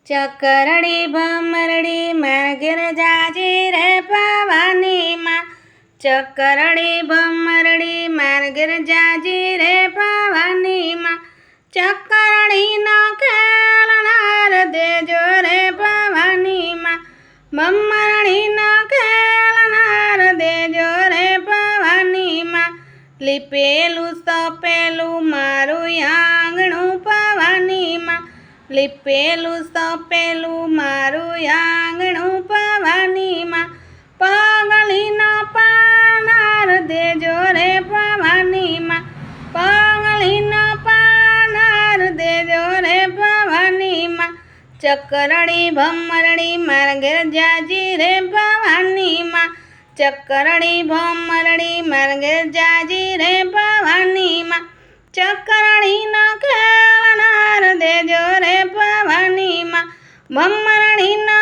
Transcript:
ચકરડી ભમરડી માર ઘેર જાજી રે ભવાની માં ચકરડી ભમરડી માર ઘેર જાજી રે ભવાની માં ચકરડીનો ખેલનાર દેજો રે ભવાની માં ભમરડીનો ખેલનાર દેજો રે ભવાની માં લીપેલું સપેલું મારું આંગણું ભવાની માં લીપેલું સપેલું મારું આંગણું ભવાની માં પગલીનો પાનાર દેજો રે ભવાની માં પગલીનો પાનાર દેજો રે ભવાની માં ચકરડી ભમરડી માર ઘેર જાજી રે ભવાની માં ચકરડી ભમરડી માર ઘેર જાજી રે ભવાની માં ચકરડીનો ખેલનાર દેજો રે ભવાની માં ભમરડીનો